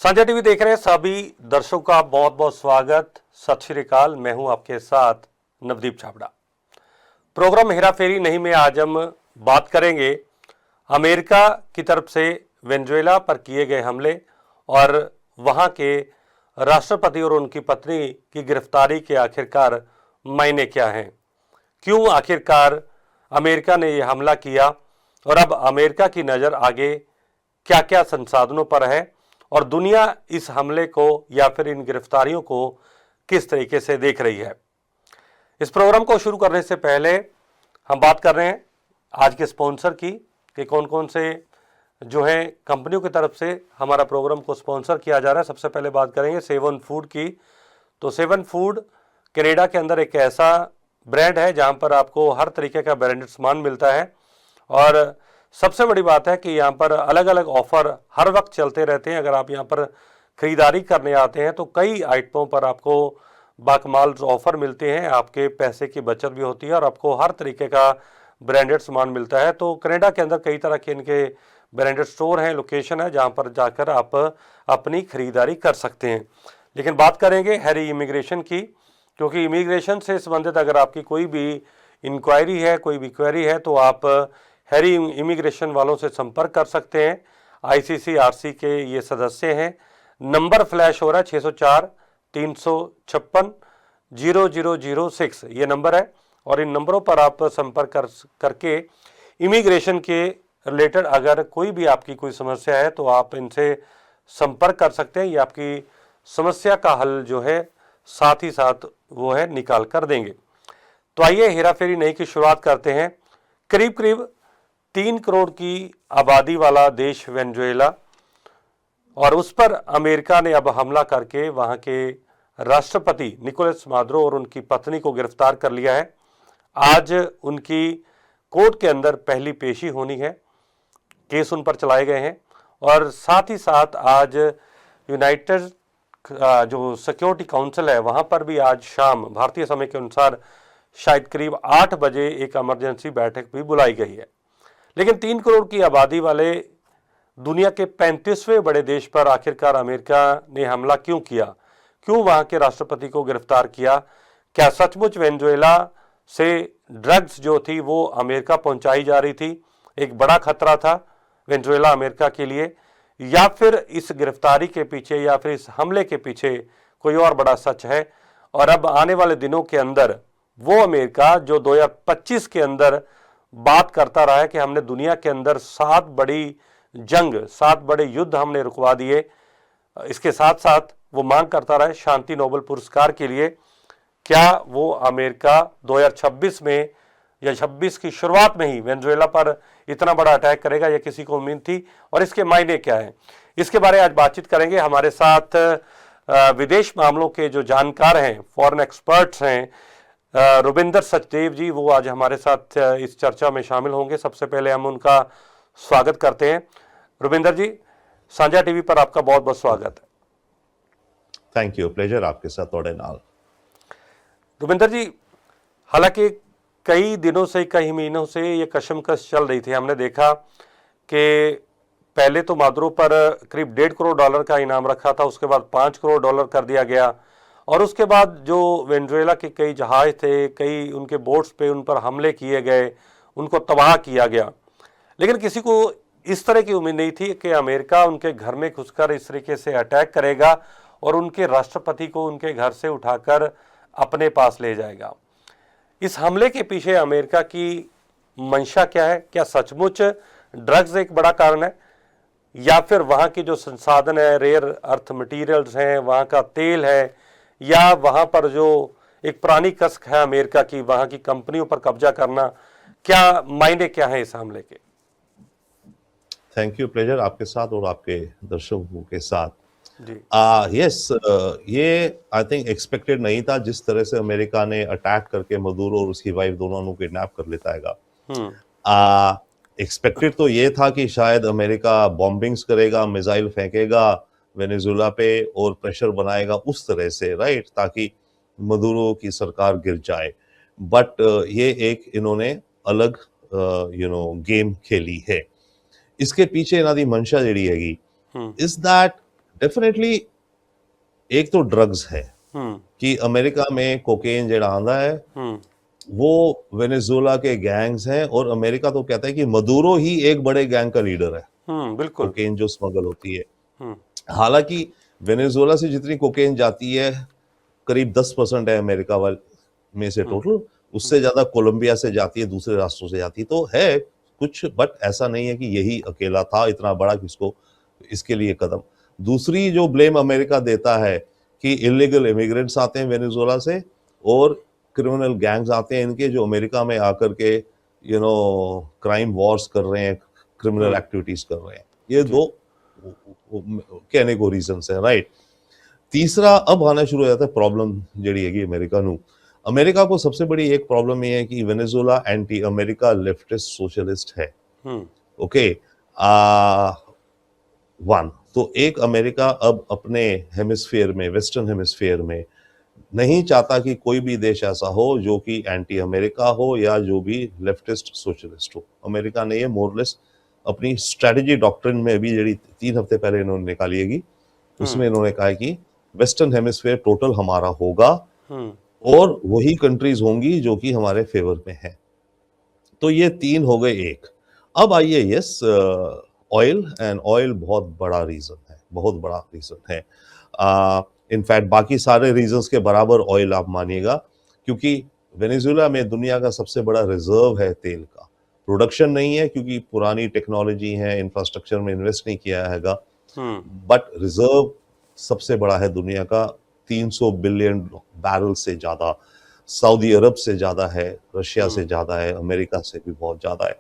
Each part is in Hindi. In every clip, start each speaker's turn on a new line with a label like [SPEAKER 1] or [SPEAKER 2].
[SPEAKER 1] साझा टीवी देख रहे हैं सभी दर्शकों का बहुत बहुत स्वागत। सत श्री अकाल। मैं हूं आपके साथ नवदीप छाबड़ा। प्रोग्राम हेरा फेरी नहीं में आज हम बात करेंगे अमेरिका की तरफ से वेनेजुएला पर किए गए हमले और वहां के राष्ट्रपति और उनकी पत्नी की गिरफ्तारी के आखिरकार मायने क्या हैं, क्यों आखिरकार अमेरिका ने यह हमला किया और अब अमेरिका की नज़र आगे क्या क्या संसाधनों पर है और दुनिया इस हमले को या फिर इन गिरफ्तारियों को किस तरीके से देख रही है। इस प्रोग्राम को शुरू करने से पहले हम बात कर रहे हैं आज के स्पॉन्सर की कि कौन कौन से जो है कंपनियों की तरफ से हमारा प्रोग्राम को स्पॉन्सर किया जा रहा है। सबसे पहले बात करेंगे सेवन फूड की। तो सेवन फूड कनाडा के अंदर एक ऐसा ब्रांड है जहां पर आपको हर तरीके का ब्रांडेड सामान मिलता है और सबसे बड़ी बात है कि यहाँ पर अलग अलग ऑफर हर वक्त चलते रहते हैं। अगर आप यहाँ पर ख़रीदारी करने आते हैं तो कई आइटमों पर आपको बाकमाल ऑफर मिलते हैं, आपके पैसे की बचत भी होती है और आपको हर तरीके का ब्रांडेड सामान मिलता है। तो कनाडा के अंदर कई तरह के इनके ब्रांडेड स्टोर हैं, लोकेशन है जहाँ पर जाकर आप अपनी ख़रीदारी कर सकते हैं। लेकिन बात करेंगे हैरी इमिग्रेशन की, क्योंकि इमिग्रेशन से संबंधित अगर आपकी कोई भी इंक्वायरी है, कोई भी क्वेरी है तो आप हैरी इमिग्रेशन वालों से संपर्क कर सकते हैं। ICCRC के ये सदस्य हैं। नंबर फ्लैश हो रहा है 604-356-0006 ये नंबर है और इन नंबरों पर आप संपर्क करके इमिग्रेशन के रिलेटेड अगर कोई भी आपकी कोई समस्या है तो आप इनसे संपर्क कर सकते हैं। ये आपकी समस्या का हल जो है साथ ही साथ वो है निकाल कर देंगे। तो आइए हेरा फेरी नहीं की शुरुआत करते हैं। करीब करीब 3 करोड़ की आबादी वाला देश वेनेजुएला और उस पर अमेरिका ने अब हमला करके वहां के राष्ट्रपति निकोलस मादुरो और उनकी पत्नी को गिरफ्तार कर लिया है। आज उनकी कोर्ट के अंदर पहली पेशी होनी है, केस उन पर चलाए गए हैं और साथ ही साथ आज यूनाइटेड जो सिक्योरिटी काउंसिल है वहां पर भी आज शाम भारतीय समय के अनुसार शायद करीब 8 बजे एक इमरजेंसी बैठक भी बुलाई गई है। लेकिन 3 करोड़ की आबादी वाले दुनिया के 35वें बड़े देश पर आखिरकार अमेरिका ने हमला क्यों किया, क्यों वहां के राष्ट्रपति को गिरफ्तार किया? क्या सचमुच वेनेजुएला से ड्रग्स जो थी वो अमेरिका पहुंचाई जा रही थी, एक बड़ा खतरा था वेनेजुएला अमेरिका के लिए, या फिर इस गिरफ्तारी के पीछे या फिर इस हमले के पीछे कोई और बड़ा सच है? और अब आने वाले दिनों के अंदर वो अमेरिका जो 2025 के अंदर बात करता रहा है कि हमने दुनिया के अंदर 7 बड़ी जंग, 7 बड़े युद्ध हमने रुकवा दिए, इसके साथ साथ वो मांग करता रहा है शांति नोबेल पुरस्कार के लिए, क्या वो अमेरिका 2026 में या 26 की शुरुआत में ही वेनेजुएला पर इतना बड़ा अटैक करेगा? यह किसी को उम्मीद थी और इसके मायने क्या है, इसके बारे में आज बातचीत करेंगे। हमारे साथ विदेश मामलों के जो जानकार हैं, फॉरेन एक्सपर्ट्स हैं, रुबिंदर सचदेव जी, वो आज हमारे साथ इस चर्चा में शामिल होंगे। सबसे पहले हम उनका स्वागत करते हैं। रुबिंदर जी, साझा टीवी पर आपका बहुत बहुत स्वागत है।
[SPEAKER 2] थैंक यू, प्लेजर आपके साथ थोड़े नाल।
[SPEAKER 1] रुबिंदर जी, हालांकि कई दिनों से, कई महीनों से ये कशमकश चल रही थी। हमने देखा कि पहले तो मादुरो पर करीब $1.5 करोड़ का इनाम रखा था, उसके बाद $5 करोड़ कर दिया गया और उसके बाद जो वेनेजुएला के कई जहाज थे, कई उनके बोट्स पे उन पर हमले किए गए, उनको तबाह किया गया। लेकिन किसी को इस तरह की उम्मीद नहीं थी कि अमेरिका उनके घर में घुसकर इस तरीके से अटैक करेगा और उनके राष्ट्रपति को उनके घर से उठाकर अपने पास ले जाएगा। इस हमले के पीछे अमेरिका की मंशा क्या है? क्या सचमुच ड्रग्स एक बड़ा कारण है या फिर वहाँ के जो संसाधन है, रेयर अर्थ मटीरियल्स हैं, वहाँ का तेल है, या वहां पर जो एक पुरानी कसक है अमेरिका की, वहां की कंपनियों पर कब्जा करना? क्या मायने क्या है इस हमले के?
[SPEAKER 2] थैंक यू, प्लेजर आपके साथ और आपके दर्शकों के साथ
[SPEAKER 1] जी।
[SPEAKER 2] यस, ये आई थिंक एक्सपेक्टेड नहीं था जिस तरह से अमेरिका ने अटैक करके मदुरो और उसकी वाइफ दोनों को किडनैप कर लेता है। एक्सपेक्टेड तो ये था कि शायद अमेरिका बॉम्बिंग्स करेगा, मिसाइल फेंकेगा वेनेजुएला पे और प्रेशर बनाएगा उस तरह से, राइट, ताकि मदुरो की सरकार गिर जाए। बट ये एक इन्होंने अलग गेम खेली है। इसके पीछे इन्हां दी मंशा जिहड़ी हैगी इज दैट डेफिनेटली एक तो ड्रग्स है
[SPEAKER 1] हम्म
[SPEAKER 2] कि अमेरिका में कोकेन जेड़ा आंदा है
[SPEAKER 1] हम्म
[SPEAKER 2] वो वेनेजुएला के गैंग्स हैं, और अमेरिका तो कहता है कि मदुरो ही एक बड़े गैंग का लीडर है,
[SPEAKER 1] बिल्कुल।
[SPEAKER 2] कोकेन जो स्मगल होती है।
[SPEAKER 1] हम्म
[SPEAKER 2] हालांकि वेनेजुएला से जितनी कोकेन जाती है करीब 10% है अमेरिका वाल में से
[SPEAKER 1] हम्म
[SPEAKER 2] टोटल, उससे ज्यादा कोलंबिया से जाती है, दूसरे राष्ट्रों से जाती है, तो है कुछ, बट ऐसा नहीं है कि यही अकेला था इतना बड़ा किसको इसके लिए कदम। दूसरी जो ब्लेम अमेरिका देता है कि इलीगल इमिग्रेंट्स आते हैं वेनेजुएला से, और क्रिमिनल गैंग्स आते हैं इनके जो अमेरिका में आकर के क्राइम वॉर्स कर रहे हैं, क्रिमिनल
[SPEAKER 1] हम्म
[SPEAKER 2] एक्टिविटीज कर रहे हैं। ये
[SPEAKER 1] जी।
[SPEAKER 2] दो कहने को रीजंस है, राइट। तीसरा अब आना शुरू हो जाता है प्रॉब्लम जेडी हैगी अमेरिका नू। अमेरिका को सबसे बड़ी एक प्रॉब्लम ये है कि Venezuela anti America leftist socialist है।
[SPEAKER 1] हम्म
[SPEAKER 2] ओके, वन तो एक अमेरिका अब अपने हेमिस्फीयर में, वेस्टर्न हेमिस्फीयर में नहीं चाहता कि कोई भी देश ऐसा हो जो कि एंटी अमेरिका हो या जो भी लेफ्टिस्ट सोशलिस्ट हो। अमेरिका ने ये मोरलेस अपनी स्ट्रेटजी डॉक्ट्रिन में भी जेडी 3 हफ्ते पहले इन्होंने निकाली है, उसमें इन्होंने कहा है कि वेस्टर्न हेमिस्फीयर टोटल हमारा होगा
[SPEAKER 1] हम्म
[SPEAKER 2] और वही कंट्रीज होंगी जो कि हमारे फेवर में है। तो ये 3 हो गए एक। अब आइए, यस, ऑयल, एंड ऑयल बहुत बड़ा रीजन है, बहुत बड़ा रीजन है। इनफैक्ट बाकी सारे रीजंस के बराबर ऑयल आप मानिएगा, क्योंकि वेनेजुएला में दुनिया का सबसे बड़ा रिजर्व है तेल का। प्रोडक्शन नहीं है क्योंकि पुरानी टेक्नोलॉजी है, इंफ्रास्ट्रक्चर में इन्वेस्ट नहीं किया हैगा, बट रिजर्व सबसे बड़ा है दुनिया का, 300 बिलियन बैरल से ज्यादा, सऊदी अरब से ज्यादा है, रशिया से ज्यादा है, अमेरिका से भी बहुत ज्यादा है।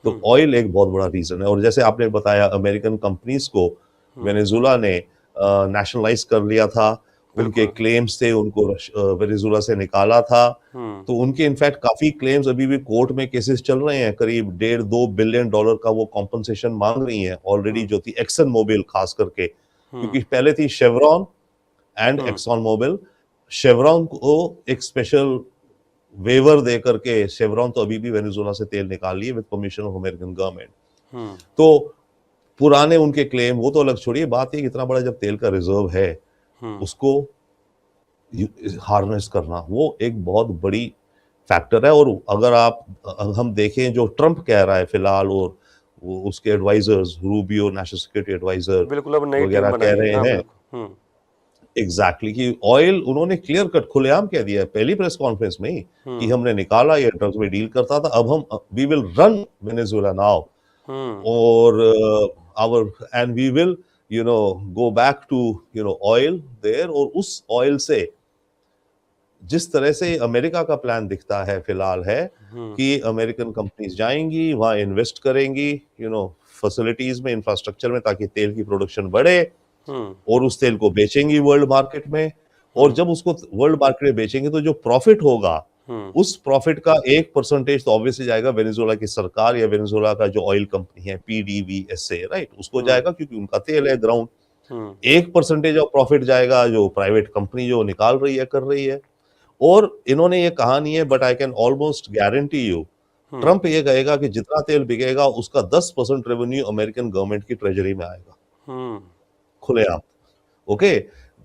[SPEAKER 2] तो ऑयल एक बहुत बड़ा रीजन है। और जैसे आपने बताया, अमेरिकन कंपनीज को वेनेजुएला ने नेशनलाइज कर लिया था, उनके क्लेम्स थे, उनको वेनेजुएला से निकाला था, तो उनके इनफैक्ट काफी क्लेम्स अभी भी कोर्ट में केसेस चल रहे हैं, करीब $1.5-2 बिलियन का वो कॉम्पनसेशन मांग रही हैं ऑलरेडी, जो थी एक्सन मोबिल खास करके, क्योंकि पहले थी Chevron and Exxon Mobil. Chevron को एक स्पेशल वेवर दे करके, शेवरॉन तो अभी भी वेनेजुएला से तेल निकाल लिए with permission of American government. तो पुराने उनके क्लेम वो तो अलग छोड़िए, बात ये कि इतना बड़ा जब तेल का रिजर्व है उसको हार्नेस करना वो एक बहुत बड़ी फैक्टर है। और अगर हम देखें जो ट्रंप कह रहा है फिलहाल, और वो उसके advisers, Rubio national security adviser
[SPEAKER 1] बिल्कुल, अब नई टीम
[SPEAKER 2] वगैरह
[SPEAKER 1] बनाई
[SPEAKER 2] कह
[SPEAKER 1] है।
[SPEAKER 2] रहे
[SPEAKER 1] हाँ,
[SPEAKER 2] हैं
[SPEAKER 1] बिल्कुल।
[SPEAKER 2] एग्जैक्टली कि ऑयल, उन्होंने क्लियर कट खुलेआम कह दिया है पहली प्रेस कॉन्फ्रेंस में ही कि हमने निकाला, ये ड्रग्स में डील करता था, अब हम we will run Venezuela now, और our and we will go back to oil there. और उस ऑयल से जिस तरह से अमेरिका का प्लान दिखता है फिलहाल है कि अमेरिकन कंपनीज जाएंगी वहां, इन्वेस्ट करेंगी फैसिलिटीज में, इंफ्रास्ट्रक्चर में, ताकि तेल की प्रोडक्शन बढ़े, और उस तेल को बेचेंगी वर्ल्ड मार्केट में। और जब उसको वर्ल्ड मार्केट में बेचेंगे तो जो प्रॉफिट होगा, उस प्रॉफिट का 1% तो ऑब्वियसली जाएगा वेनेजुएला की सरकार या वेनेजुएला का जो ऑयल कंपनी है PDVSA, राइट, उसको जाएगा, क्योंकि उनका तेल है ग्राउंड। 1% ऑफ प्रॉफिट जाएगा जो प्राइवेट कंपनी जो निकाल रही है, कर रही है। और इन्होंने ये कहा नहीं है, but I can almost guarantee you, Trump ये कहेगा कि जितना तेल बिकेगा उसका 10% रेवेन्यू अमेरिकन गवर्नमेंट की ट्रेजरी में आएगा, खुलेआम। ओके,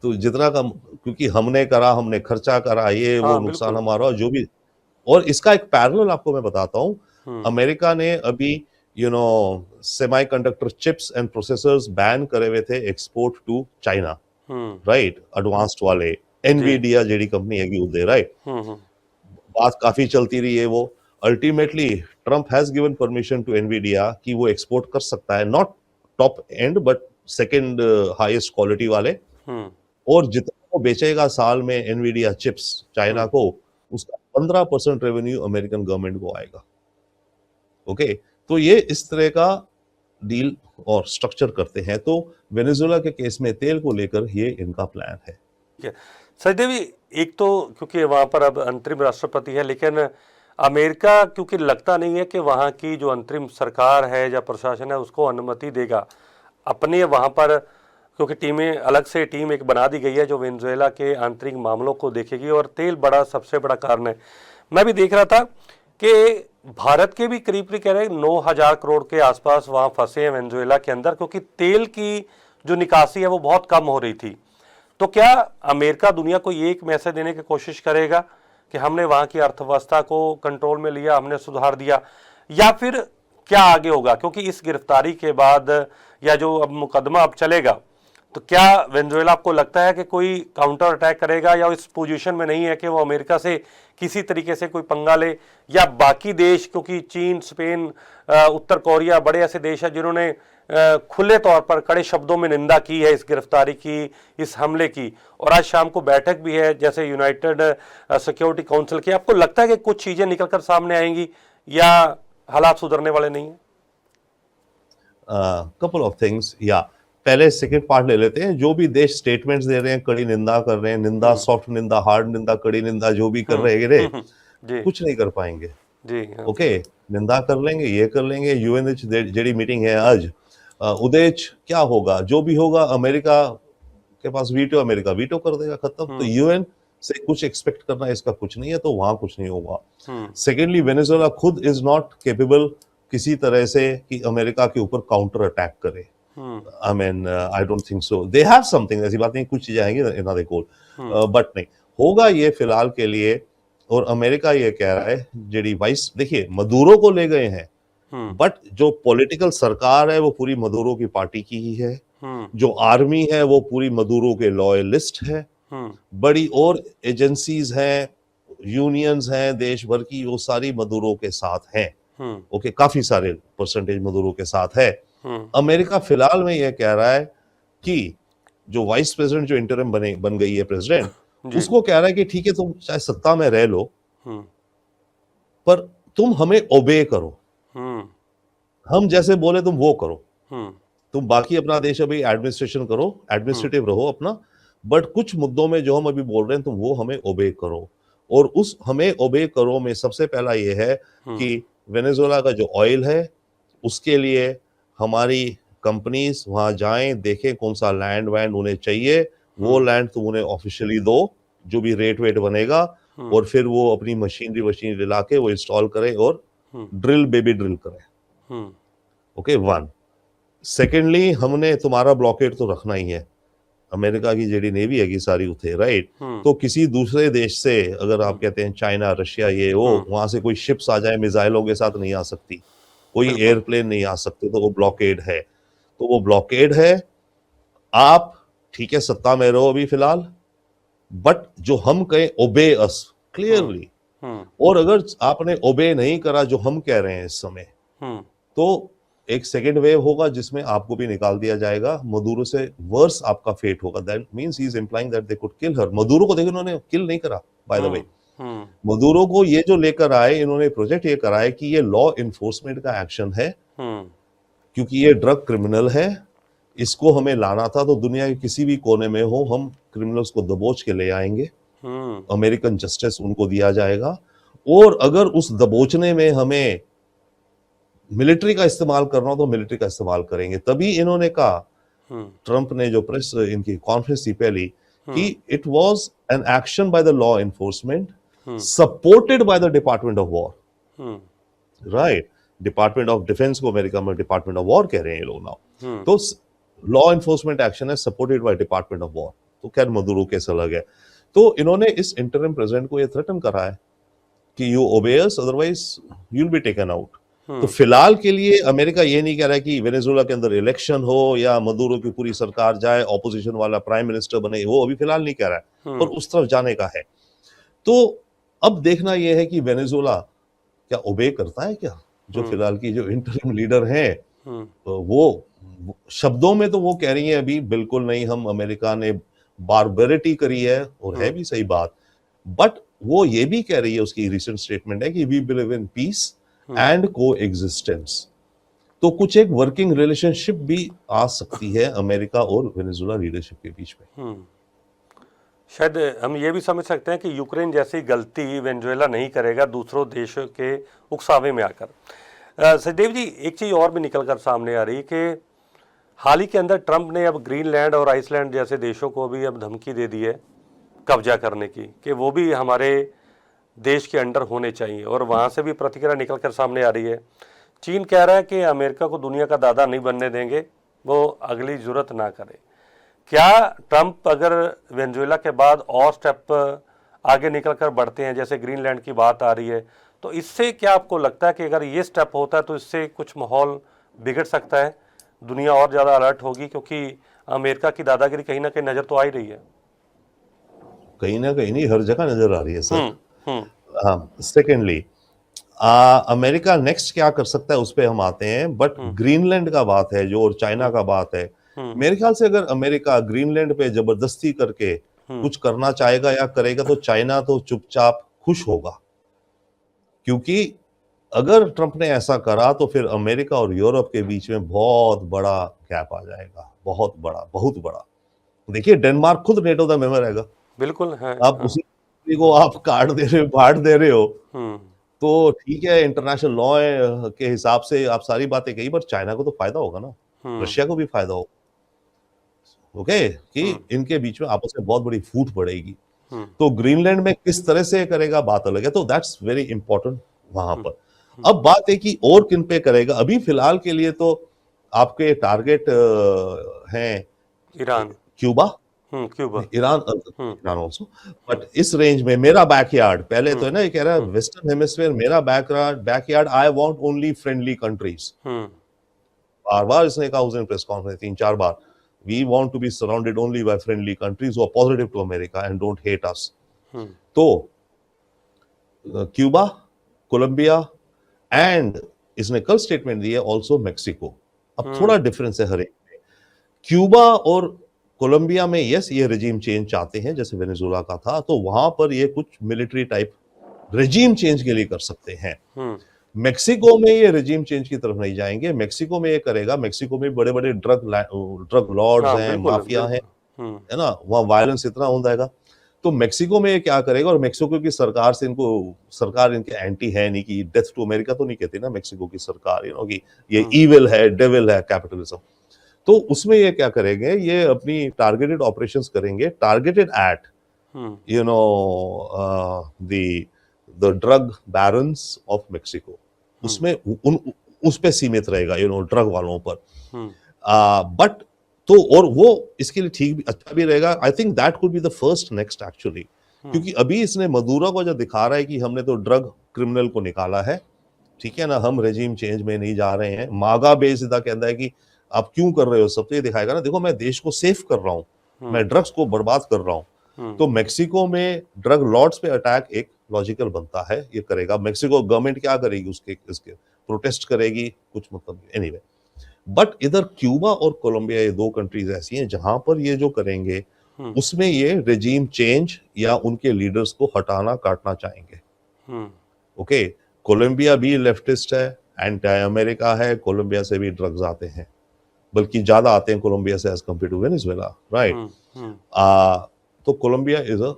[SPEAKER 2] तो जितना का, क्योंकि हमने करा, हमने खर्चा करा, ये वो
[SPEAKER 1] हाँ,
[SPEAKER 2] नुकसान
[SPEAKER 1] बिल्कुल।
[SPEAKER 2] हमारा जो भी। और इसका एक पैरेलल आपको मैं बताता हूं, अमेरिका ने अभी semiconductor chips and processors ban करे हुए थे export to China, right, advanced वाले, एनवीडिया जेडी कंपनी हैगी उधर, राइट। बात काफी चलती रही है वो। Ultimately Trump has given permission to Nvidia कि वो एक्सपोर्ट कर सकता है, not top end but second highest quality वाले, और जितना वो बेचेगा साल में एनवीडिया चिप्स चाइना को, उसका 15% रेवेन्यू अमेरिकन गवर्नमेंट को आएगा। ओके, तो ये इस तरह का डील और स्ट्रक्चर करते हैं। तो वेनेजुएला के केस में तेल को लेकर ये इनका प्लान है।
[SPEAKER 1] सचदेवी, एक तो क्योंकि वहां पर अब अंतरिम राष्ट्रपति है, लेकिन अमेरिका क्योंकि लगता नहीं है कि वहां की जो अंतरिम सरकार है या प्रशासन है उसको अनुमति देगा अपने वहां पर, क्योंकि टीमें अलग से टीम एक बना दी गई है जो वेनेजुएला के आंतरिक मामलों को देखेगी, और तेल बड़ा सबसे बड़ा कारण है। मैं भी देख रहा था कि भारत के भी करीब कह रहे 9,000 करोड़ के आसपास वहां फंसे हैं वेनेजुएला के अंदर, क्योंकि तेल की जो निकासी है वो बहुत कम हो रही थी। तो क्या अमेरिका दुनिया को ये एक मैसेज देने की कोशिश करेगा कि हमने वहाँ की अर्थव्यवस्था को कंट्रोल में लिया, हमने सुधार दिया, या फिर क्या आगे होगा? क्योंकि इस गिरफ्तारी के बाद या जो अब मुकदमा अब चलेगा, तो क्या वेनेजुएला आपको लगता है कि कोई काउंटर अटैक करेगा, या इस पोजीशन में नहीं है कि वो अमेरिका से किसी तरीके से कोई पंगा ले, या बाकी देश, क्योंकि चीन, स्पेन, उत्तर कोरिया बड़े ऐसे देश हैं जिन्होंने खुले तौर पर कड़े शब्दों में निंदा की है इस गिरफ्तारी की, इस हमले की, और आज शाम को बैठक भी है जैसे यूनाइटेड सिक्योरिटी काउंसिल की। आपको लगता है कि कुछ चीजें निकलकर सामने आएंगी या हालात सुधरने वाले नहीं है?
[SPEAKER 2] कपल ऑफ थिंग्स, या पहले सेकंड पार्ट ले लेते हैं। जो भी देश स्टेटमेंट्स दे रहे हैं, कड़ी निंदा कर रहे हैं, निंदा, सॉफ्ट निंदा, हार्ड निंदा, कड़ी निंदा, जो भी कर रहे हैं कुछ नहीं कर पाएंगे
[SPEAKER 1] जी।
[SPEAKER 2] ओके, निंदा कर लेंगे, ये कर लेंगे, यूएन जेडी मीटिंग है आज, उदेच क्या होगा, जो भी होगा अमेरिका के पास वीटो, अमेरिका वीटो कर देगा, खत्म। तो यूएन से कुछ एक्सपेक्ट करना इसका कुछ नहीं है, तो वहां कुछ नहीं होगा। सेकेंडली, वेनेजुएला खुद इज नॉट केपेबल किसी तरह से कि अमेरिका के ऊपर काउंटर अटैक करे। I mean I don't think so. They have something, ऐसी बात नहीं, कुछ चीजें आएंगी इन्होंने कोल, बट नहीं होगा ये फिलहाल के लिए। और अमेरिका ये कह रहा है, जेडी वाइस, देखिए मदुरो को ले गए हैं, बट जो पॉलिटिकल सरकार है वो पूरी मदुरो की पार्टी की ही है, जो आर्मी है वो पूरी मदुरो के लॉयलिस्ट है, बड़ी और एजेंसीज हैं, यूनियंस हैं देश भर की, वो सारी मदुरो के साथ हैं। ओके, काफी सारे परसेंटेज मदुरो के साथ है। अमेरिका फिलहाल में यह कह रहा है कि जो वाइस प्रेसिडेंट, जो इंटरिम बन गई है प्रेसिडेंट, उसको कह रहा है कि ठीक है तुम चाहे सत्ता में रह लो, पर तुम हमें ओबे करो, हम जैसे बोले तुम वो करो, तुम बाकी अपना देश अभी एडमिनिस्ट्रेशन करो, एडमिनिस्ट्रेटिव रहो अपना, बट कुछ मुद्दों में जो हम अभी बोल रहे हैं तुम वो हमें ओबे करो। और उस हमें ओबे करो में सबसे पहला ये है कि वेनेजुएला का जो ऑयल है उसके लिए हमारी कंपनीज वहां जाएं, देखें कौन सा लैंड वैंड उन्हें चाहिए, वो लैंड तुम उन्हें ऑफिशियली दो, जो भी रेट वेट बनेगा, और फिर वो अपनी मशीनरी ला के वो इंस्टॉल करें और ड्रिल, बेबी ड्रिल करें। Okay, one. सेकेंडली, हमने तुम्हारा ब्लॉकेट तो रखना ही है, अमेरिका की जेडी नेवी है कि सारी उठे, राइट? तो किसी दूसरे देश से, अगर आप कहते हैं चाइना, रशिया, ये वो, वहां से कोई शिप्स आ जाए मिसाइलों के साथ नहीं आ सकती, कोई एयरप्लेन नहीं आ सकते, तो वो ब्लॉकेड है। तो वो ब्लॉकेड है। आप ठीक है सत्ता में रहो अभी फिलहाल, बट जो हम कहें ओबे अस क्लियरली, और अगर आपने ओबे नहीं करा जो हम कह रहे हैं इस समय, तो एक सेकेंड वेव होगा जिसमें आपको भी निकाल दिया जाएगा, मदुरो से वर्स आपका फेट होगा। That means he is implying that they could kill her. Maduro को देखो, इन्होंने किल नहीं करा बाय द वे। मदुरो को ये जो लेकर आए, इन्होंने प्रोजेक्ट ये करा है कि ये लॉ इन्फोर्समेंट का एक्शन है, क्योंकि ये ड्रग क्रिमिनल है, इसको हमें लाना था, तो दुनिया के किसी भी कोने में हो, हम क्रिमिनल्स को दबोच के ले आएंगे, अमेरिकन जस्टिस उनको दिया जाएगा, और अगर उस दबोचने में हमें मिलिट्री का इस्तेमाल करना हो तो मिलिट्री का इस्तेमाल करेंगे। तभी इन्होंने कहा, ट्रंप ने जो प्रेस इनकी कॉन्फ्रेंस थी पहली, कि it was an action by the law enforcement supported by the department of war, right? Department of defence को अमेरिका में डिपार्टमेंट ऑफ वॉर कह रहे हैं ये लोग नाउ। तो लॉ इन्फोर्समेंट एक्शन है supported by department of war. तो खैर मदुरो केस अलग है। तो इन्होंने इस इंटरिम प्रेसिडेंट को ये थ्रेटन करा है कि you obey us, otherwise you will be taken out. तो फिलहाल के लिए अमेरिका ये नहीं कह रहा है कि वेनेजुएला के अंदर इलेक्शन हो या मदुरो की पूरी सरकार जाए, ऑपोजिशन वाला प्राइम मिनिस्टर बने, वो अभी फिलहाल नहीं कह रहा है, पर उस तरफ जाने का है। तो अब देखना यह है कि वेनेजुएला क्या ओबे करता है क्या, जो फिलहाल की जो इंटरिम लीडर हैं, तो वो शब्दों में तो वो कह रही है अभी बिल्कुल नहीं, हम, अमेरिका ने बारबेरिटी करी है, और है भी सही बात, बट वो ये भी कह रही है, उसकी रिसेंट स्टेटमेंट है कि we believe in peace and coexistence. तो कुछ एक वर्किंग रिलेशनशिप भी आ सकती है अमेरिका और वेनेजुएला लीडरशिप के बीच में।
[SPEAKER 1] शायद हम ये भी समझ सकते हैं कि यूक्रेन जैसी गलती वेनेजुएला नहीं करेगा दूसरों देशों के उकसावे में आकर। सचदेव जी, एक चीज़ और भी निकल कर सामने आ रही कि हाल ही के अंदर ट्रंप ने अब ग्रीनलैंड और आइसलैंड जैसे देशों को भी अब धमकी दे दी है कब्जा करने की, कि वो भी हमारे देश के अंडर होने चाहिए, और वहाँ से भी प्रतिक्रिया निकल कर सामने आ रही है। चीन कह रहा है कि अमेरिका को दुनिया का दादा नहीं बनने देंगे, वो अगली जरूरत ना करे। क्या ट्रंप अगर वेनेजुएला के बाद और स्टेप आगे निकल कर बढ़ते हैं, जैसे ग्रीनलैंड की बात आ रही है, तो इससे क्या आपको लगता है कि अगर ये स्टेप होता है तो इससे कुछ माहौल बिगड़ सकता है, दुनिया और ज़्यादा अलर्ट होगी? क्योंकि अमेरिका की दादागिरी कहीं ना कहीं नज़र तो आ ही रही है।
[SPEAKER 2] कहीं ना कहीं नहीं, हर जगह नजर आ रही है सर।
[SPEAKER 1] हम्म
[SPEAKER 2] हाँ, सेकेंडली अमेरिका नेक्स्ट क्या कर सकता है उस पर हम आते हैं, बट ग्रीनलैंड का बात है जो, और चाइना का बात है, मेरे ख्याल से अगर अमेरिका ग्रीनलैंड पे जबरदस्ती करके कुछ करना चाहेगा या करेगा तो चाइना तो चुपचाप खुश होगा, क्योंकि अगर ट्रंप ने ऐसा करा तो फिर अमेरिका और यूरोप के बीच में बहुत बड़ा गैप आ जाएगा, बहुत बड़ा, बहुत बड़ा। देखिए डेनमार्क खुद नेटो का मेंबर रहेगा,
[SPEAKER 1] बिल्कुल है।
[SPEAKER 2] आप उसी को आप काट दे रहे हो, बांट दे रहे हो,
[SPEAKER 1] हम्म
[SPEAKER 2] तो ठीक है इंटरनेशनल लॉ के हिसाब से आप सारी बातें कही, पर चाइना को तो फायदा होगा ना, रशिया को भी फायदा होगा, ओके, कि इनके बीच में आपस में बहुत बड़ी फूट पड़ेगी। तो ग्रीनलैंड में किस तरह से करेगा बात अलग है, तो दैट्स वेरी इंपॉर्टेंट वहां पर। अब बात है कि और किन पे करेगा। अभी फिलहाल के लिए तो आपके टारगेट हैं
[SPEAKER 1] Iran,
[SPEAKER 2] Cuba,
[SPEAKER 1] Cuba,
[SPEAKER 2] Iran, Iran also, but इस रेंज में मेरा बैकयार्ड पहले तो है ना, ये कह रहा है वेस्टर्न हेमिस्फीयर मेरा backyard, I want only friendly countries. बार बार इसने कहा उसने प्रेस कॉन्फ्रेंस 3-4 बार, we want to be surrounded only by friendly countries who are positive to America and don't hate us. तो क्यूबा, कोलंबिया एंड इसने कल स्टेटमेंट दी है ऑल्सो मेक्सिको। अब थोड़ा डिफरेंस है हर एक में। क्यूबा और कोलंबिया में यस ये रेजिम चेंज चाहते हैं जैसे वेनेजुएला का था, तो वहां पर ये कुछ मिलिट्री टाइप रेजिम चेंज के लिए कर सकते हैं। मेक्सिको में ये रेजिम चेंज की तरफ नहीं जाएंगे, मेक्सिको में ये करेगा, मेक्सिको में बड़े बड़े ड्रग लॉर्ड्स हैं, माफिया है ना, वहां वायलेंस इतना हो जाएगा। तो मेक्सिको में ये क्या करेगा, और मेक्सिको की सरकार से सरकार इनके एंटी है नहीं, कि डेथ टू अमेरिका तो नहीं कहती ना मेक्सिको की सरकार, कि ये ईविल है, डेविल है, कैपिटलिज्म। तो उसमें ये क्या करेंगे, ये अपनी टारगेटेड ऑपरेशंस करेंगे, targeted at the drug barons of Mexico. उसमें उस पे सीमित रहेगा, ड्रग वालों पर। बट तो और वो इसके लिए ठीक भी, अच्छा भी रहेगा। I think that could be the first next actually, क्योंकि अभी इसने मदुरो को जो दिखा रहा है कि हमने तो ड्रग क्रिमिनल को निकाला है, ठीक है ना, हम रेजिम चेंज में नहीं जा रहे हैं। मागा बेसिदा कहता है कि आप क्यों कर रहे हो, सब तो ये दिखाएगा ना, देखो मैं देश को सेफ कर रहा हूं, मैं ड्रग्स को बर्बाद कर रहा हूं। तो मेक्सिको में ड्रग लॉर्ड्स पे अटैक एक लॉजिकल बनता है, ये करेगा। मेक्सिको गवर्नमेंट क्या करेगी, इसके प्रोटेस्ट करेगी, कुछ मतलब एनीवे। बट इधर क्यूबा और कोलंबिया, ये दो कंट्रीज ऐसी हैं जहां पर ये जो करेंगे उसमें ये रेजिम चेंज या उनके लीडर्स को हटाना काटना चाहेंगे। ओके, कोलंबिया भी लेफ्टिस्ट है, एंटी अमेरिका है, कोलंबिया से भी ड्रग्स आते हैं, बल्कि ज्यादा आते हैं कोलंबिया से as compare to Venezuela, right. तो Colombia is a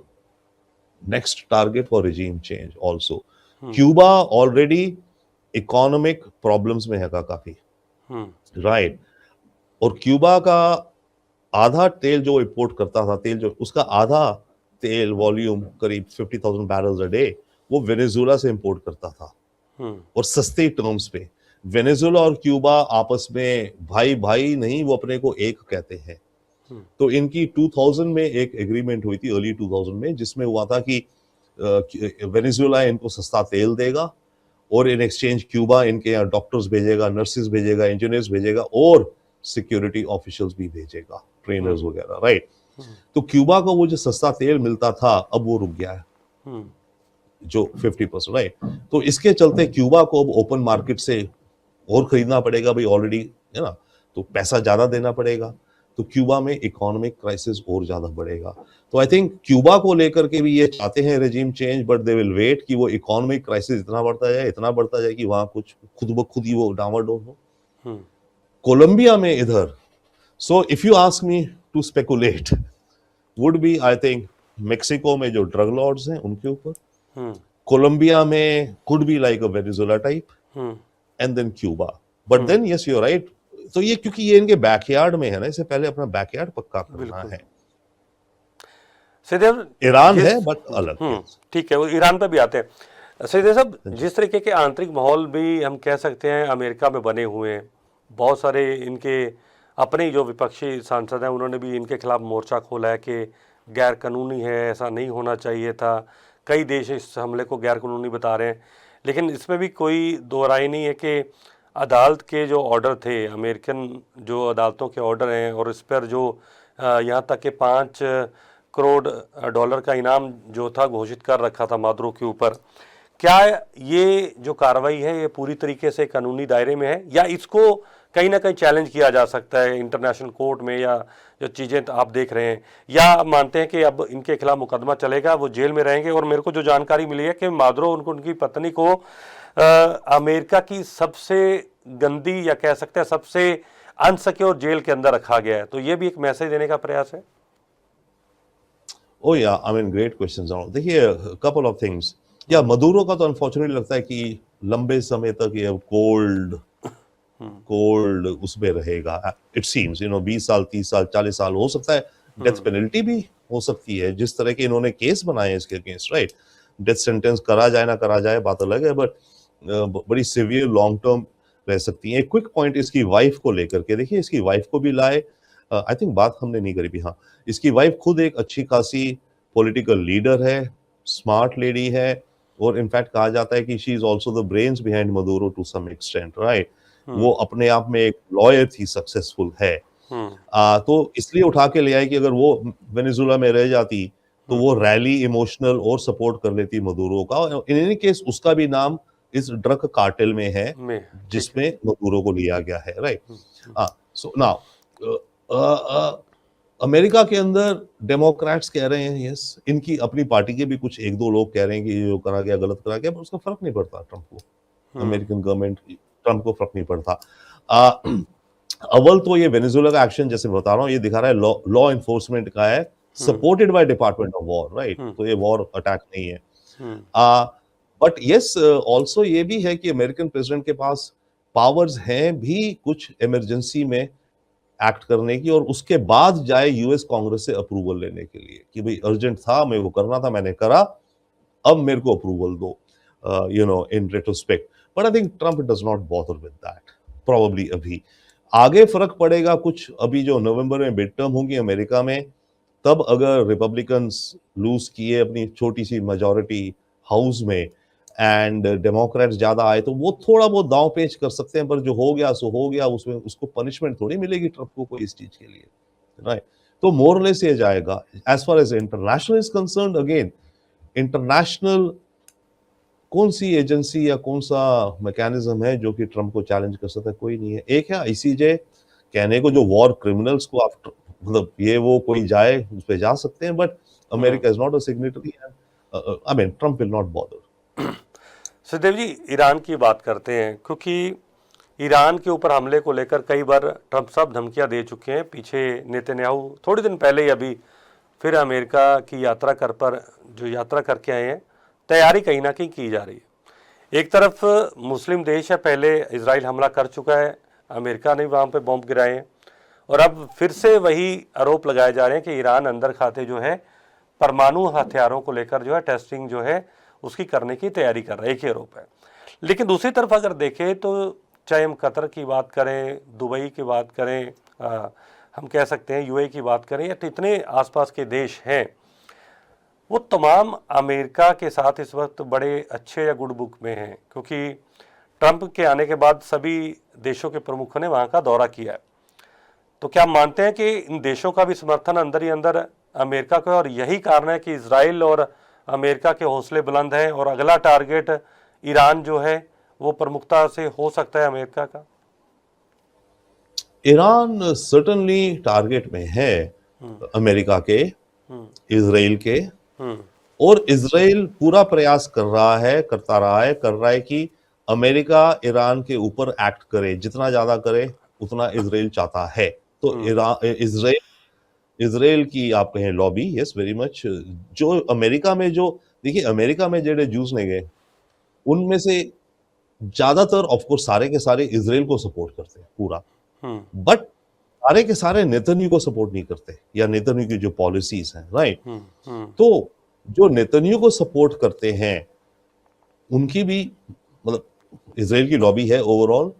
[SPEAKER 2] next target for regime change also. Cuba already economic problems में है काफी, राइट। और क्यूबा का आधा तेल जो इंपोर्ट करता था, तेल जो उसका आधा तेल वॉल्यूम करीब 50,000 बैरल्स अ डे वो वेनेजुएला से इंपोर्ट करता था, और सस्ते टर्म्स पे। वेनेजुएला और क्यूबा आपस में भाई भाई नहीं, वो अपने को एक कहते हैं। तो इनकी 2000 में एक एग्रीमेंट हुई थी, अर्ली 2000 में, जिसमें हुआ था कि वेनेजुएला इनको सस्ता तेल देगा और इन एक्सचेंज क्यूबा इनके यहाँ डॉक्टर्स भेजेगा, नर्सेज भेजेगा, इंजीनियर्स भेजेगा, और सिक्योरिटी ऑफिशियल्स भी भेजेगा, ट्रेनर्स वगैरह, राइट। तो क्यूबा को वो जो सस्ता तेल मिलता था अब वो रुक गया है, जो 50%, राइट। तो इसके चलते क्यूबा को अब ओपन मार्केट से और खरीदना पड़ेगा भाई, ऑलरेडी है ना, तो पैसा ज्यादा देना पड़ेगा। तो क्यूबा में इकोनॉमिक क्राइसिस और ज्यादा बढ़ेगा। तो आई थिंक क्यूबा को लेकर के भी ये चाहते हैं regime change, but they will wait कि वो इकोनॉमिक क्राइसिस इतना बढ़ता जाए कि वहां कुछ खुद ब खुद ही वो डामाडोल हो। कोलंबिया में इधर, so if you ask me to speculate, would be I think Mexico में जो ड्रग लॉर्ड्स हैं उनके ऊपर, कोलंबिया में could be like a Venezuela type, and then Cuba. But then yes you are right, तो ये क्योंकि ये इनके बैकयार्ड में है ना, इससे पहले अपना बैकयार्ड पक्का करना है।
[SPEAKER 1] सैयद
[SPEAKER 2] ईरान है बट अलग,
[SPEAKER 1] ठीक है, वो ईरान पे भी आते हैं। सैयद साहब, जिस तरीके के आंतरिक माहौल भी हम कह सकते हैं अमेरिका में बने हुए हैं, बहुत सारे इनके अपने जो विपक्षी सांसद हैं उन्होंने भी इनके खिलाफ मोर्चा खोला है कि गैर कानूनी है, ऐसा नहीं होना चाहिए था। कई देश इस हमले को गैर कानूनी बता रहे हैं, लेकिन इसमें भी कोई दो राय नहीं है कि अदालत के जो ऑर्डर थे, अमेरिकन जो अदालतों के ऑर्डर हैं, और इस पर जो यहाँ तक कि 5 करोड़ डॉलर का इनाम जो था घोषित कर रखा था मादुरो के ऊपर, क्या ये जो कार्रवाई है ये पूरी तरीके से कानूनी दायरे में है, या इसको कहीं ना कहीं चैलेंज किया जा सकता है इंटरनेशनल कोर्ट में, या जो चीज़ें आप देख रहे हैं, या आप मानते हैं कि अब इनके खिलाफ मुकदमा चलेगा, वो जेल में रहेंगे? और मेरे को जो जानकारी मिली है कि मादुरो उनकी पत्नी को अमेरिका की सबसे गंदी, या कह सकते हैं सबसे अनसिक्योर जेल के अंदर रखा गया है, तो ये भी एक मैसेज देने का प्रयास है।
[SPEAKER 2] ओ या आई मीन ग्रेट क्वेश्चंस। देखिए, कपल ऑफ थिंग्स। या मदुरो का तो अनफॉर्चुनेटली लगता है कि लंबे समय तक ये कोल्ड उसमें रहेगा। इट सीम्स 20 साल, 30 साल, 40 साल हो सकता है। डेथ पेनल्टी भी हो सकती है, जिस तरह के इन्होंने केस बनाए हैं इसके अगेंस्ट, राइट। डेथ सेंटेंस करा जाए ना करा जाए बात अलग है, बट बड़ी सिवियर लॉन्ग टर्म रह सकती है। एक क्विक पॉइंट इसकी वाइफ को लेकर के, देखिए इसकी वाइफ को भी लाए, आई थिंक बात हमने नहीं करी भी। हाँ, इसकी वाइफ खुद एक अच्छी खासी पॉलिटिकल लीडर है, स्मार्ट लेडी है, और इनफैक्ट कहा जाता है कि she is also the brains behind Maduro to some extent, right. वो अपने आप में एक लॉयर थी, सक्सेसफुल है। तो इसलिए उठा के ले आए कि अगर वो वेनेजुएला में रह जाती तो वो रैली इमोशनल और सपोर्ट कर लेती मदुरो का। इन एनी केस उसका भी नाम इस ड्रग कार्टेल में है जिसमें मदुरो को लिया गया है, राइट। सो नाउ अमेरिका के अंदर डेमोक्रेट्स कह रहे हैं यस, इनकी अपनी पार्टी के भी कुछ एक दो लोग कह रहे हैं कि ये जो करा गया गलत करा गया, पर उसका फर्क नहीं पड़ता ट्रंप को। अमेरिकन गवर्नमेंट, ट्रंप को फर्क नहीं पड़ता। अव्वल तो ये वेनेजुएला का एक्शन जैसे बता रहा हूँ, ये दिखा रहा है लॉ एनफोर्समेंट का है, supported by department of war, right. तो ये वॉर अटैक नहीं है। बट यस, ऑल्सो ये भी है कि अमेरिकन प्रेसिडेंट के पास पावर्स हैं भी कुछ इमरजेंसी में एक्ट करने की, और उसके बाद जाए यूएस कांग्रेस से अप्रूवल लेने के लिए कि भाई अर्जेंट था, मेरे को करना था, मैंने करा, अब मेरे को अप्रूवल दो, इन retrospect. But I think Trump does not bother with that probably. अभी आगे फर्क पड़ेगा कुछ, अभी जो नवंबर में मिड टर्म होंगी अमेरिका में, तब अगर रिपब्लिकन्स लूज किए अपनी छोटी सी मेजॉरिटी हाउस में एंड डेमोक्रेट्स ज्यादा आए, तो वो थोड़ा बहुत दांव पेच कर सकते हैं, पर जो हो गया सो हो गया, उसमें उसको पनिशमेंट थोड़ी मिलेगी ट्रंप को कोई इस चीज के लिए, राइट। तो मोरलेस ये जाएगा। As far as international is concerned, again international कौन सी एजेंसी या कौन सा मैकेनिज्म है जो कि ट्रंप को चैलेंज कर सकता है? कोई नहीं है। एक है आईसीजे, कहने को जो वॉर क्रिमिनल्स को आप मतलब ये वो कोई जाए उस पे जा सकते हैं, but America is not a signatory, I mean Trump will not bother.
[SPEAKER 1] Sukhdev ji, Iran की बात करते हैं, क्योंकि ईरान के ऊपर हमले को लेकर कई बार ट्रंप साहब धमकियां दे चुके हैं। पीछे नेतन्याहू थोड़े दिन पहले ही अभी फिर अमेरिका की यात्रा करके आए हैं, तैयारी कहीं ना कहीं की जा रही है। एक तरफ मुस्लिम देश है, पहले इजराइल हमला कर चुका है, अमेरिका ने वहाँ पे बॉम्ब गिराए हैं, और अब फिर से वही आरोप लगाए जा रहे हैं कि ईरान अंदर खाते जो है परमाणु हथियारों को लेकर जो है टेस्टिंग जो है उसकी करने की तैयारी कर रहा है, एक ही आरोप है। लेकिन दूसरी तरफ अगर देखें तो चाहे हम कतर की बात करें, दुबई की बात करें, हम कह सकते हैं यूएई की बात करें, या इतने आसपास के देश हैं, वो तमाम अमेरिका के साथ इस वक्त बड़े अच्छे या गुड बुक में हैं, क्योंकि ट्रंप के आने के बाद सभी देशों के प्रमुखों ने वहाँ का दौरा किया है। तो क्या मानते हैं कि इन देशों का भी समर्थन अंदर ही अंदर अमेरिका को है, और यही कारण है कि इजराइल और अमेरिका के हौसले बुलंद हैं, और अगला टारगेट ईरान जो है वो प्रमुखता से हो सकता है अमेरिका का?
[SPEAKER 2] ईरान सर्टेनली टारगेट में है अमेरिका के, इजराइल के, और इजराइल पूरा प्रयास करता रहा है कि अमेरिका ईरान के ऊपर एक्ट करे, जितना ज्यादा करे उतना इजराइल चाहता है। तो इजराइल की आप कहें लॉबी, यस वेरी मच, जो अमेरिका में जो देखिए अमेरिका में जेडे जूस ने गए उनमें से ज्यादातर ऑफ कोर्स सारे के सारे इजराइल को सपोर्ट करते हैं पूरा, बट सारे के सारे नेतन्याहू को सपोर्ट नहीं करते, या नेतन्याहू की जो पॉलिसीज हैं, राइट। तो जो नेतन्याहू को सपोर्ट करते हैं उनकी भी मतलब इजराइल की लॉबी है ओवरऑल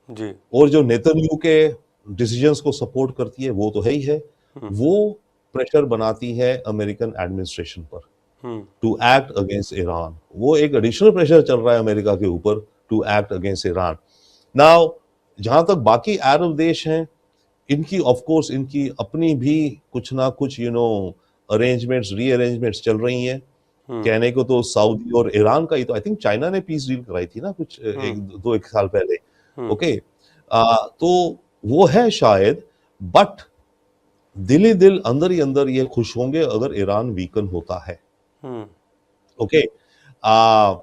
[SPEAKER 2] जी, और जो नेतन्याहू के डिसीजंस को सपोर्ट करती है वो तो है ही है, वो प्रेशर बनाती है अमेरिकन एडमिनिस्ट्रेशन पर टू एक्ट अगेंस्ट ईरान। वो एक एडिशनल प्रेशर चल रहा है अमेरिका के ऊपर to act against Iran. Now जहां तक बाकी अरब देश हैं, इनकी ऑफ कोर्स इनकी अपनी भी कुछ ना कुछ अरेंजमेंट्स रीअरेंजमेंट्स चल रही हैं। कहने को तो सऊदी और ईरान का ही तो आई थिंक चाइना ने पीस डील कराई थी ना कुछ एक साल पहले। ओके, तो वो है शायद, बट दिल ही दिल अंदर ही अंदर ये खुश होंगे अगर ईरान वीकन होता है। Okay,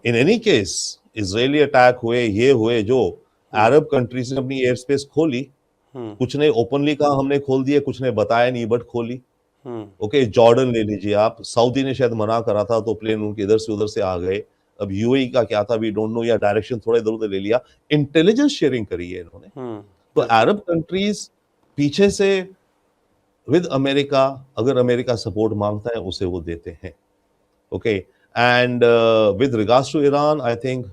[SPEAKER 2] in any case Israeli attack हुए, ये हुए, जो अरब कंट्रीज ने अपनी एयर स्पेस खोली, कुछ ने ओपनली कहा हमने खोल दिया, कुछ ने बताया नहीं बट खोली। ओके, जॉर्डन ले लीजिए आप, सऊदी ने शायद मना करा था तो प्लेन उनके इधर से उधर से आ गए। अब यूएई का क्या था वी डोंट नो, या डायरेक्शन थोड़ा इधर उधर ले लिया। इंटेलिजेंस शेयरिंग करी है इन्होंने। तो अरब कंट्रीज पीछे से विद अमेरिका, अगर अमेरिका सपोर्ट मांगता है उसे वो देते हैं। Okay, and with regards to Iran I think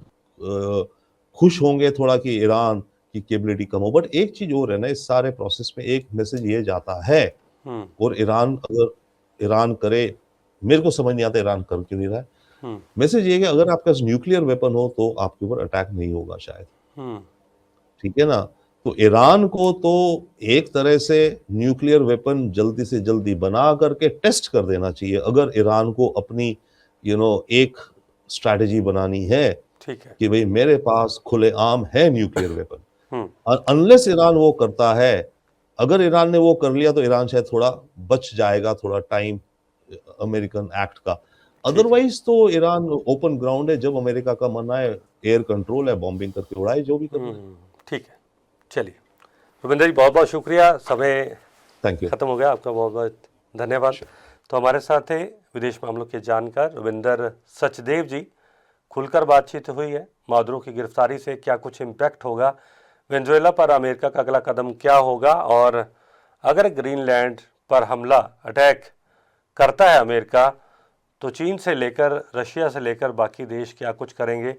[SPEAKER 2] खुश होंगे थोड़ा कि ईरान की केबिलिटी कम हो। बट एक चीज और है ना, इस सारे प्रोसेस में एक मैसेज ये जाता है, और ईरान अगर ईरान करे, मेरे को समझ नहीं आता ईरान कर क्यों नहीं रहा है। मैसेज ये है कि अगर आपके पास न्यूक्लियर वेपन हो तो आपके ऊपर अटैक नहीं होगा शायद, ठीक है ना। तो ईरान को तो एक तरह से न्यूक्लियर वेपन जल्दी से जल्दी बना करके टेस्ट कर देना चाहिए, अगर ईरान को अपनी एक स्ट्रैटेजी बनानी है,
[SPEAKER 1] ठीक है
[SPEAKER 2] कि भाई मेरे पास खुलेआम है न्यूक्लियर वेपन। और अनलेस ईरान वो करता है, अगर ईरान ने वो कर लिया तो ईरान शायद थोड़ा बच जाएगा, थोड़ा टाइम अमेरिकन एक्ट का। अदरवाइज तो ईरान ओपन ग्राउंड है, जब अमेरिका का मन आए एयर कंट्रोल है, बॉम्बिंग करके उड़ाए जो भी करना है।
[SPEAKER 1] ठीक है, चलिए रुविंदर जी बहुत बहुत शुक्रिया, समय
[SPEAKER 2] थैंक यू,
[SPEAKER 1] खत्म हो गया, आपका बहुत बहुत धन्यवाद। तो हमारे साथ थे विदेश मामलों के जानकार रुविंदर सचदेव जी। खुलकर बातचीत हुई है, मादुरो की गिरफ्तारी से क्या कुछ इम्पैक्ट होगा, वेनेजुएला पर अमेरिका का अगला कदम क्या होगा, और अगर ग्रीनलैंड पर हमला अटैक करता है अमेरिका तो चीन से लेकर रशिया से लेकर बाकी देश क्या कुछ करेंगे,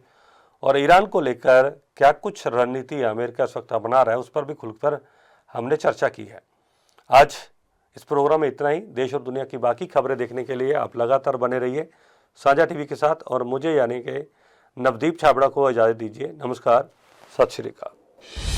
[SPEAKER 1] और ईरान को लेकर क्या कुछ रणनीति अमेरिका इस वक्त अपना रहा है, उस पर भी खुलकर हमने चर्चा की है। आज इस प्रोग्राम में इतना ही। देश और दुनिया की बाकी खबरें देखने के लिए आप लगातार बने रहिए साझा टीवी के साथ, और मुझे यानी कि नवदीप छाबड़ा को इजाज़त दीजिए। नमस्कार, सत श्री अकाल।